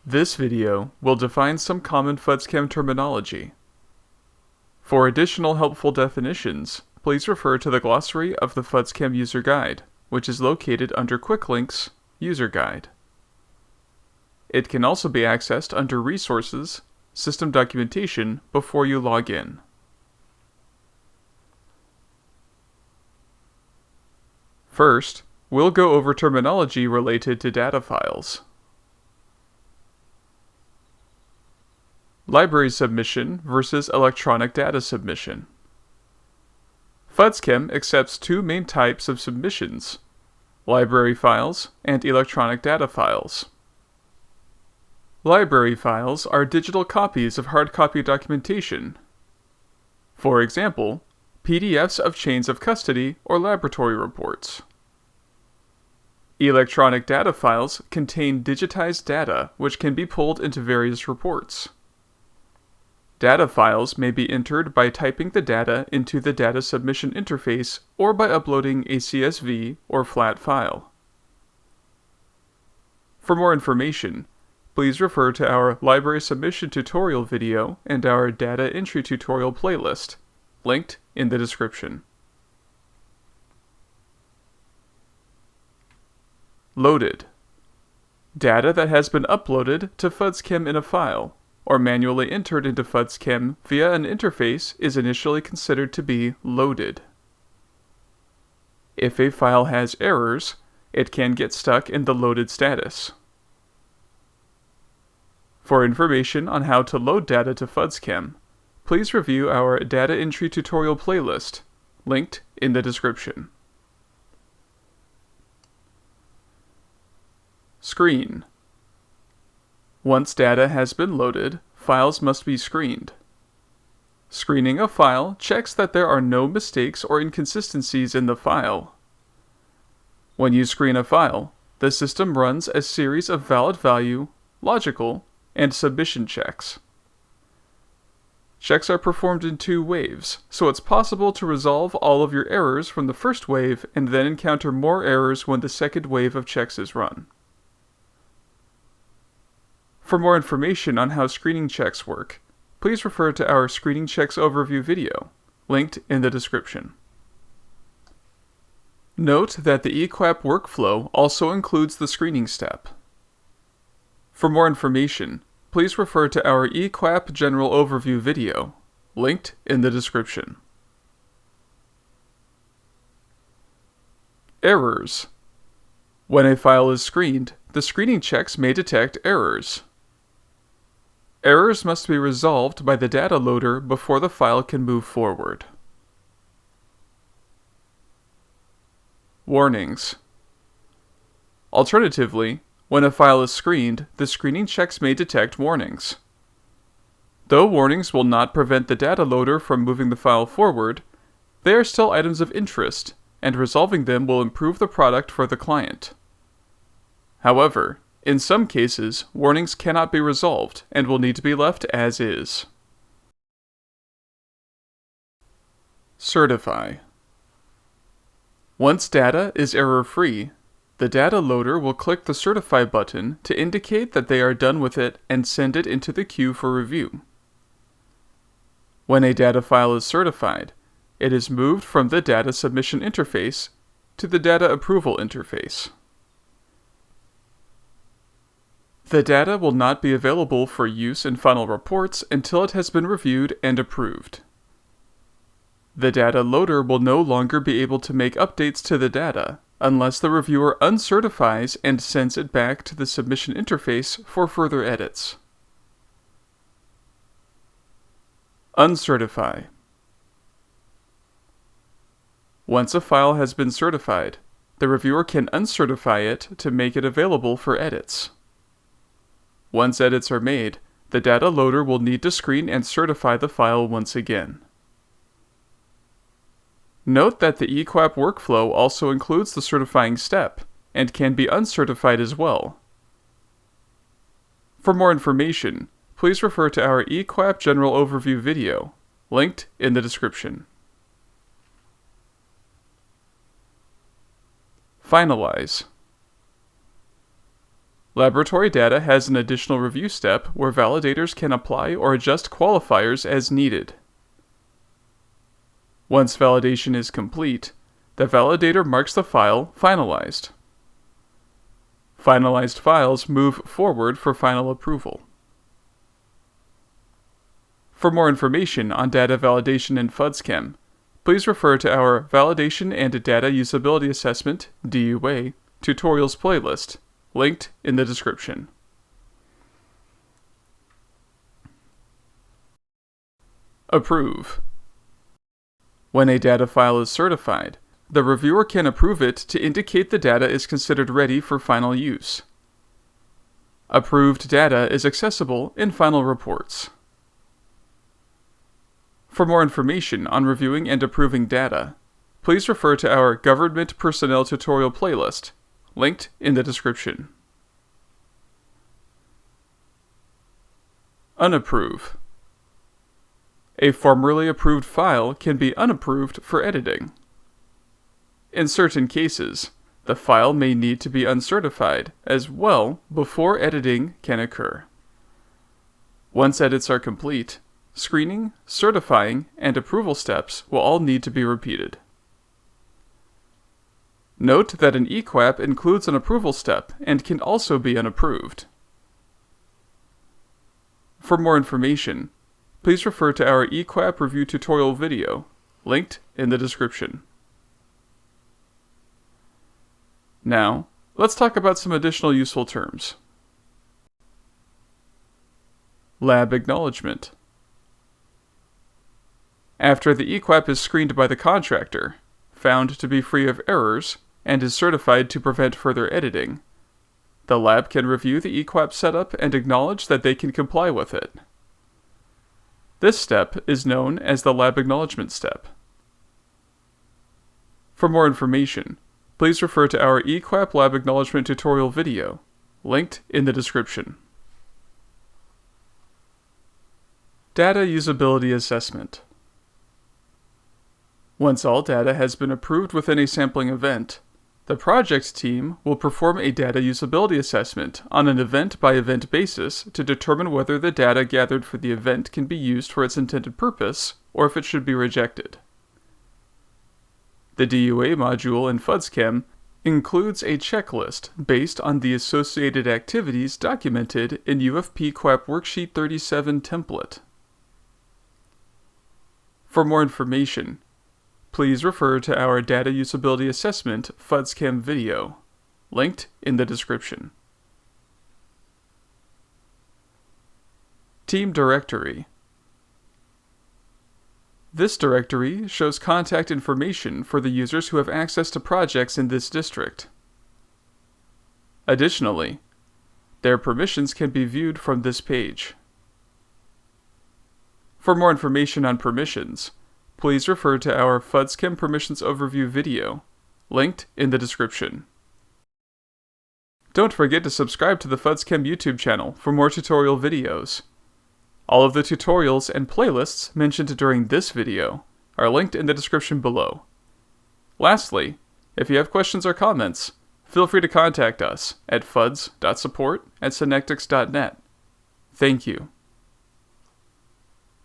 This video will define some common FUDSChem terminology. For additional helpful definitions, please refer to the glossary of the FUDSChem User Guide, which is located under Quick Links, User Guide. It can also be accessed under Resources, System Documentation before you log in. First, we'll go over terminology related to data files. Library submission versus electronic data submission. FUDSChem accepts two main types of submissions: library files and electronic data files. Library files are digital copies of hard copy documentation. For example, PDFs of chains of custody or laboratory reports. Electronic data files contain digitized data which can be pulled into various reports. Data files may be entered by typing the data into the data submission interface or by uploading a CSV or flat file. For more information, please refer to our library submission tutorial video and our data entry tutorial playlist, linked in the description. Loaded. Data that has been uploaded to FUDSChem in a file, or manually entered into FUDSChem via an interface is initially considered to be loaded. If a file has errors, it can get stuck in the loaded status. For information on how to load data to FUDSChem, please review our data entry tutorial playlist, linked in the description. Screen. Once data has been loaded, files must be screened. Screening a file checks that there are no mistakes or inconsistencies in the file. When you screen a file, the system runs a series of valid value, logical, and submission checks. Checks are performed in two waves, so it's possible to resolve all of your errors from the first wave and then encounter more errors when the second wave of checks is run. For more information on how screening checks work, please refer to our Screening Checks Overview video, linked in the description. Note that the EQAP workflow also includes the screening step. For more information, please refer to our EQAP General Overview video, linked in the description. Errors. When a file is screened, the screening checks may detect errors. Errors must be resolved by the data loader before the file can move forward. Warnings. Alternatively, when a file is screened, the screening checks may detect warnings. Though warnings will not prevent the data loader from moving the file forward, they are still items of interest, and resolving them will improve the product for the client. However, in some cases, warnings cannot be resolved and will need to be left as is. Certify. Once data is error-free, the data loader will click the Certify button to indicate that they are done with it and send it into the queue for review. When a data file is certified, it is moved from the data submission interface to the data approval interface. The data will not be available for use in final reports until it has been reviewed and approved. The data loader will no longer be able to make updates to the data unless the reviewer uncertifies and sends it back to the submission interface for further edits. Uncertify. Once a file has been certified, the reviewer can uncertify it to make it available for edits. Once edits are made, the data loader will need to screen and certify the file once again. Note that the EQAP workflow also includes the certifying step, and can be uncertified as well. For more information, please refer to our EQAP General Overview video, linked in the description. Finalize. Laboratory data has an additional review step where validators can apply or adjust qualifiers as needed. Once validation is complete, the validator marks the file finalized. Finalized files move forward for final approval. For more information on data validation in FUDSChem, please refer to our Validation and Data Usability Assessment (DUA) tutorials playlist, linked in the description. Approve. When a data file is certified, the reviewer can approve it to indicate the data is considered ready for final use. Approved data is accessible in final reports. For more information on reviewing and approving data, please refer to our Government Personnel tutorial playlist, linked in the description. Unapprove. A formerly approved file can be unapproved for editing. In certain cases, the file may need to be uncertified as well before editing can occur. Once edits are complete, screening, certifying, and approval steps will all need to be repeated. Note that an EQAP includes an approval step and can also be unapproved. For more information, please refer to our EQAP review tutorial video, linked in the description. Now, let's talk about some additional useful terms. Lab acknowledgement. After the EQAP is screened by the contractor, found to be free of errors, and is certified to prevent further editing, the lab can review the EQAP setup and acknowledge that they can comply with it. This step is known as the lab acknowledgement step. For more information, please refer to our EQAP lab acknowledgement tutorial video, linked in the description. Data Usability Assessment. Once all data has been approved within a sampling event, the project team will perform a data usability assessment on an event-by-event basis to determine whether the data gathered for the event can be used for its intended purpose or if it should be rejected. The DUA module in FUDSChem includes a checklist based on the associated activities documented in UFP QAP Worksheet 37 template. For more information, please refer to our Data Usability Assessment FUDSChem video, linked in the description. Team Directory. This directory shows contact information for the users who have access to projects in this district. Additionally, their permissions can be viewed from this page. For more information on permissions, please refer to our FUDSChem Permissions Overview video, linked in the description. Don't forget to subscribe to the FUDSChem YouTube channel for more tutorial videos. All of the tutorials and playlists mentioned during this video are linked in the description below. Lastly, if you have questions or comments, feel free to contact us at fuds.support@synectics.net. Thank you.